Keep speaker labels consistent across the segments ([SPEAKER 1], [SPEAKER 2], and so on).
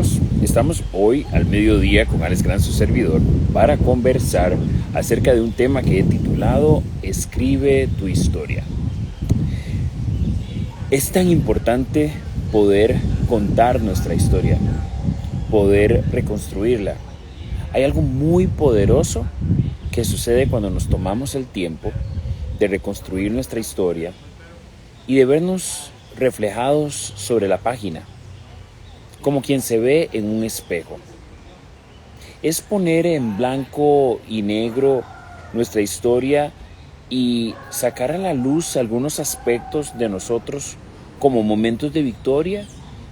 [SPEAKER 1] amigos, estamos hoy al mediodía con Alex Gran, su servidor, para conversar acerca de un tema que he titulado Escribe tu historia. Es tan importante poder contar nuestra historia, poder reconstruirla. Hay algo muy poderoso que sucede cuando nos tomamos el tiempo de reconstruir nuestra historia y de vernos reflejados sobre la página, como quien se ve en un espejo. Es poner en blanco y negro nuestra historia y sacar a la luz algunos aspectos de nosotros como momentos de victoria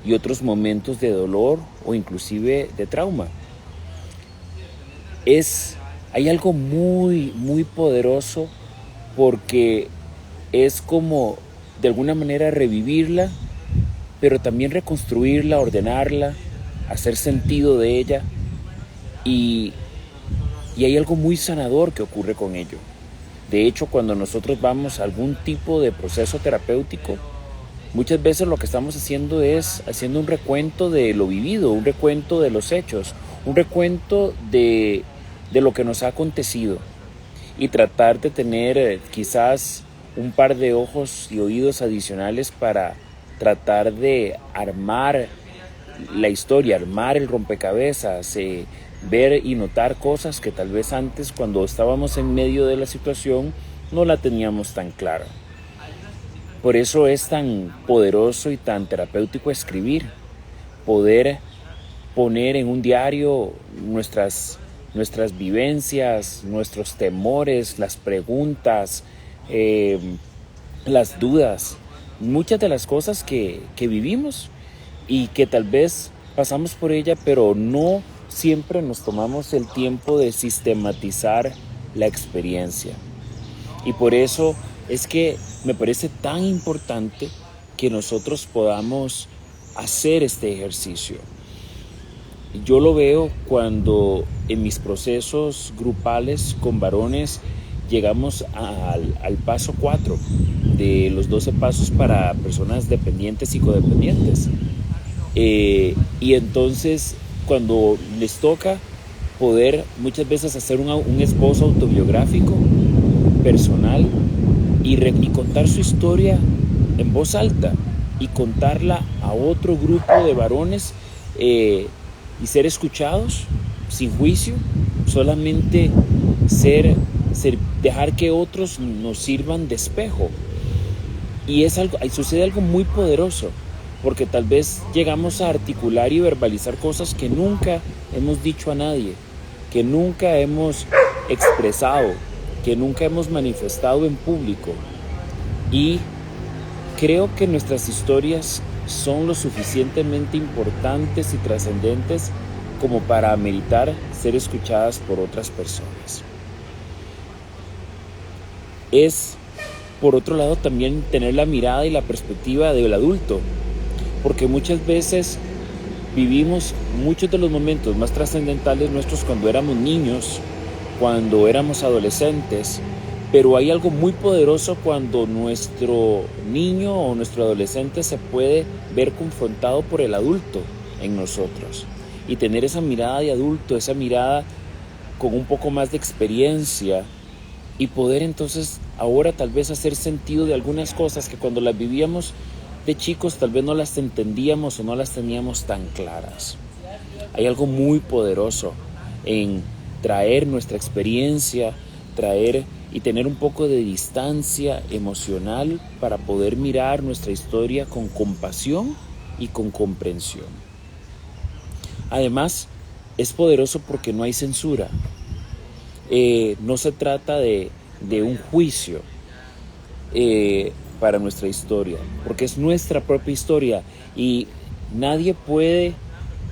[SPEAKER 1] y otros momentos de dolor o inclusive de trauma. Hay algo muy poderoso porque es como de alguna manera revivirla, pero también reconstruirla, ordenarla, hacer sentido de ella y hay algo muy sanador que ocurre con ello. De hecho, cuando nosotros vamos a algún tipo de proceso terapéutico, muchas veces lo que estamos haciendo es haciendo un recuento de lo vivido, un recuento de los hechos, un recuento de lo que nos ha acontecido y tratar de tener quizás un par de ojos y oídos adicionales para tratar de armar la historia, armar el rompecabezas, ver y notar cosas que tal vez antes, cuando estábamos en medio de la situación, no la teníamos tan clara. Por eso es tan poderoso y tan terapéutico escribir, poder poner en un diario nuestras vivencias, nuestros temores, las preguntas, las dudas, muchas de las cosas que vivimos y que tal vez pasamos por ella, pero no siempre nos tomamos el tiempo de sistematizar la experiencia. Y por eso es que me parece tan importante que nosotros podamos hacer este ejercicio. Yo lo veo cuando en mis procesos grupales con varones llegamos al paso 4 de los 12 pasos para personas dependientes y codependientes. Y entonces cuando les toca poder muchas veces hacer un esbozo autobiográfico, personal, y contar su historia en voz alta y contarla a otro grupo de varones y ser escuchados sin juicio, solamente dejar que otros nos sirvan de espejo. Y sucede algo muy poderoso, porque tal vez llegamos a articular y verbalizar cosas que nunca hemos dicho a nadie, que nunca hemos expresado, que nunca hemos manifestado en público. Y creo que nuestras historias son lo suficientemente importantes y trascendentes como para ameritar ser escuchadas por otras personas. Es, por otro lado, también tener la mirada y la perspectiva del adulto, porque muchas veces vivimos muchos de los momentos más trascendentales nuestros cuando éramos niños, cuando éramos adolescentes, pero hay algo muy poderoso cuando nuestro niño o nuestro adolescente se puede ver confrontado por el adulto en nosotros y tener esa mirada de adulto, esa mirada con un poco más de experiencia y poder entonces ahora tal vez hacer sentido de algunas cosas que cuando las vivíamos de chicos tal vez no las entendíamos o no las teníamos tan claras. Hay algo muy poderoso en traer nuestra experiencia, traer y tener un poco de distancia emocional para poder mirar nuestra historia con compasión y con comprensión. Además, es poderoso porque no hay censura. No se trata de un juicio para nuestra historia, porque es nuestra propia historia y nadie puede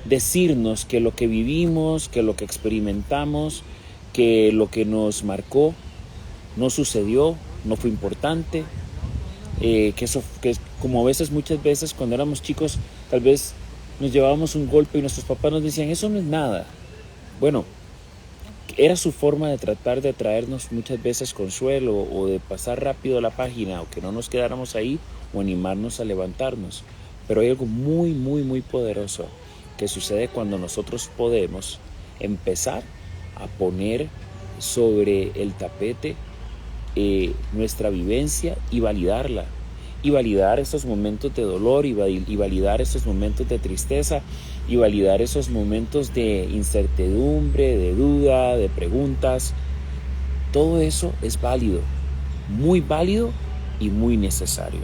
[SPEAKER 1] decirnos que lo que vivimos, que lo que experimentamos, que lo que nos marcó no sucedió, no fue importante, que como muchas veces cuando éramos chicos tal vez nos llevábamos un golpe y nuestros papás nos decían eso no es nada. Bueno, era su forma de tratar de traernos muchas veces consuelo o de pasar rápido la página o que no nos quedáramos ahí o animarnos a levantarnos. Pero hay algo muy poderoso que sucede cuando nosotros podemos empezar a poner sobre el tapete nuestra vivencia y validarla. Y validar esos momentos de dolor y validar esos momentos de tristeza y validar esos momentos de incertidumbre, de duda, de preguntas. Todo eso es válido y muy necesario.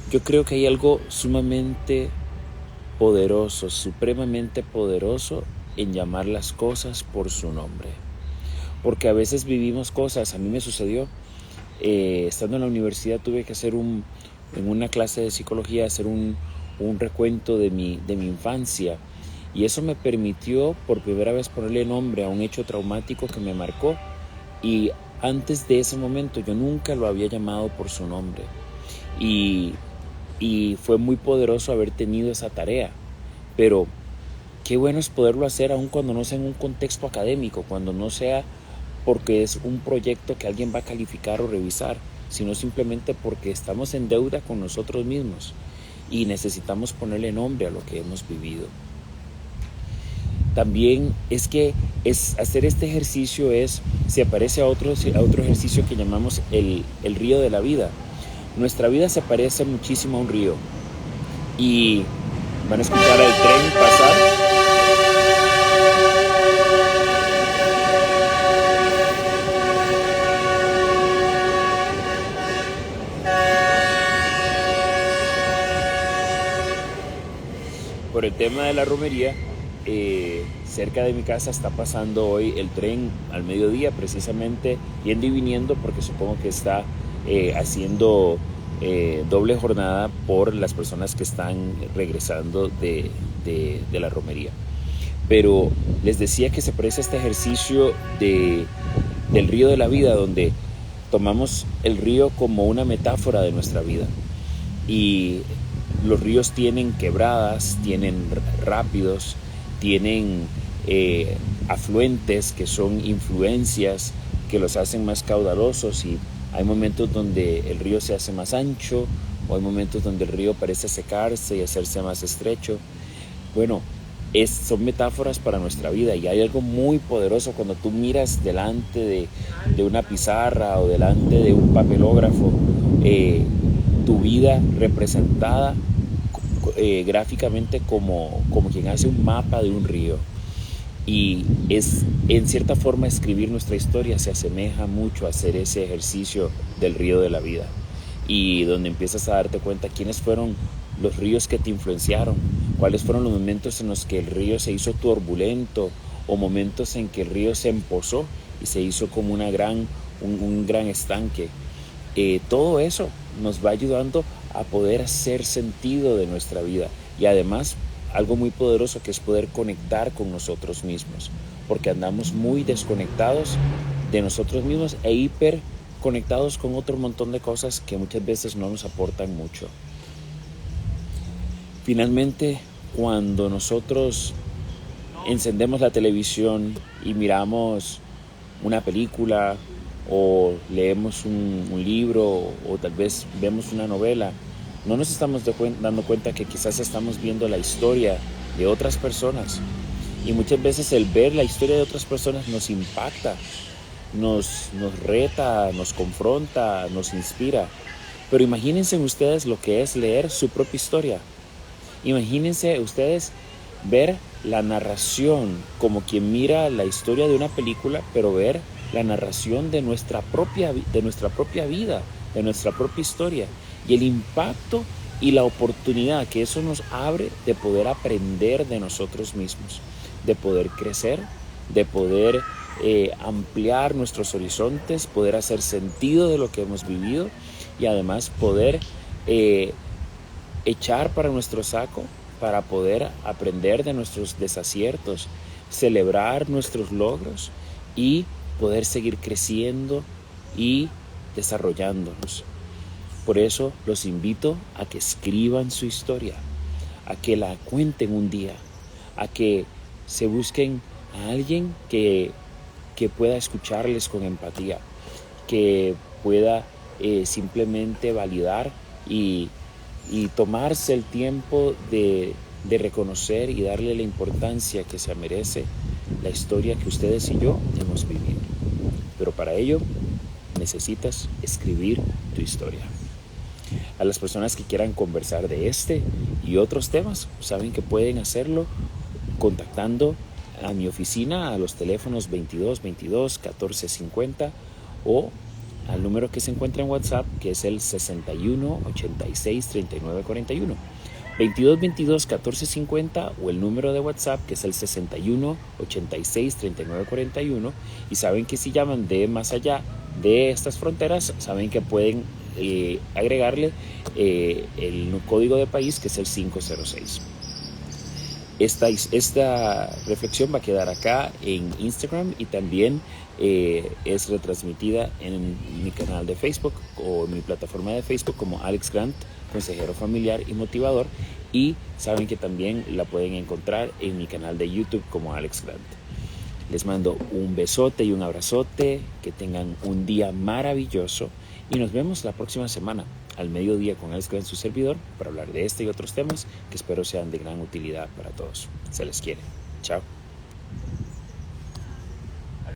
[SPEAKER 1] Yo creo que hay algo sumamente poderoso, supremamente poderoso en llamar las cosas por su nombre. Porque a veces vivimos cosas, a mí me sucedió, estando en la universidad tuve que hacer en una clase de psicología, hacer un recuento de mi infancia. Y eso me permitió por primera vez ponerle nombre a un hecho traumático que me marcó. Y antes de ese momento yo nunca lo había llamado por su nombre. Y fue muy poderoso haber tenido esa tarea. Pero qué bueno es poderlo hacer aun cuando no sea en un contexto académico, cuando no sea porque es un proyecto que alguien va a calificar o revisar, sino simplemente porque estamos en deuda con nosotros mismos y necesitamos ponerle nombre a lo que hemos vivido. También hacer este ejercicio se parece a otro ejercicio que llamamos el río de la vida. Nuestra vida se parece muchísimo a un río y van a escuchar al tren pasar. Por el tema de la romería, cerca de mi casa está pasando hoy el tren al mediodía, precisamente yendo y viniendo, porque supongo que está haciendo doble jornada por las personas que están regresando de la romería. Pero les decía que se parece a este ejercicio del río de la vida, donde tomamos el río como una metáfora de nuestra vida. Y los ríos tienen quebradas, tienen rápidos, tienen afluentes que son influencias que los hacen más caudalosos, y hay momentos donde el río se hace más ancho o hay momentos donde el río parece secarse y hacerse más estrecho. Bueno, son metáforas para nuestra vida, y hay algo muy poderoso cuando tú miras delante de una pizarra o delante de un papelógrafo tu vida representada gráficamente como quien hace un mapa de un río. Y en cierta forma escribir nuestra historia se asemeja mucho a hacer ese ejercicio del río de la vida, y donde empiezas a darte cuenta quiénes fueron los ríos que te influenciaron, cuáles fueron los momentos en los que el río se hizo turbulento, o momentos en que el río se empozó y se hizo como un gran estanque. Todo eso nos va ayudando a poder hacer sentido de nuestra vida, y además algo muy poderoso que es poder conectar con nosotros mismos, porque andamos muy desconectados de nosotros mismos e hiper conectados con otro montón de cosas que muchas veces no nos aportan mucho. Finalmente, cuando nosotros encendemos la televisión y miramos una película o leemos un libro o tal vez vemos una novela, no nos estamos dando cuenta que quizás estamos viendo la historia de otras personas, y muchas veces el ver la historia de otras personas nos impacta, nos reta, nos confronta, nos inspira. Pero imagínense ustedes lo que es leer su propia historia. Imagínense ustedes ver la narración como quien mira la historia de una película, pero ver la narración de nuestra propia vida, de nuestra propia historia, y el impacto y la oportunidad que eso nos abre de poder aprender de nosotros mismos, de poder crecer, de poder ampliar nuestros horizontes, poder hacer sentido de lo que hemos vivido, y además poder echar para nuestro saco para poder aprender de nuestros desaciertos, celebrar nuestros logros y poder seguir creciendo y desarrollándonos. Por eso los invito a que escriban su historia, a que la cuenten un día, a que se busquen a alguien que pueda escucharles con empatía, que pueda simplemente validar y y tomarse el tiempo de reconocer y darle la importancia que se merece la historia que ustedes y yo hemos vivido. Pero para ello necesitas escribir tu historia. A las personas que quieran conversar de este y otros temas, saben que pueden hacerlo contactando a mi oficina a los teléfonos 22 22 14 50 o al número que se encuentra en WhatsApp, que es el 61 86 39 41. 22 22 14 50 o el número de WhatsApp, que es el 61 86 39 41. Y saben que si llaman de más allá de estas fronteras, saben que pueden agregarle el código de país, que es el 506. Esta reflexión va a quedar acá en Instagram y también es retransmitida en mi canal de Facebook o en mi plataforma de Facebook como Alex Grant, consejero familiar y motivador. Y saben que también la pueden encontrar en mi canal de YouTube como Alex Grant. Les mando un besote y un abrazote, que tengan un día maravilloso y nos vemos la próxima semana al mediodía con Alex Grant, su servidor, para hablar de este y otros temas que espero sean de gran utilidad para todos. Se les quiere. Chao.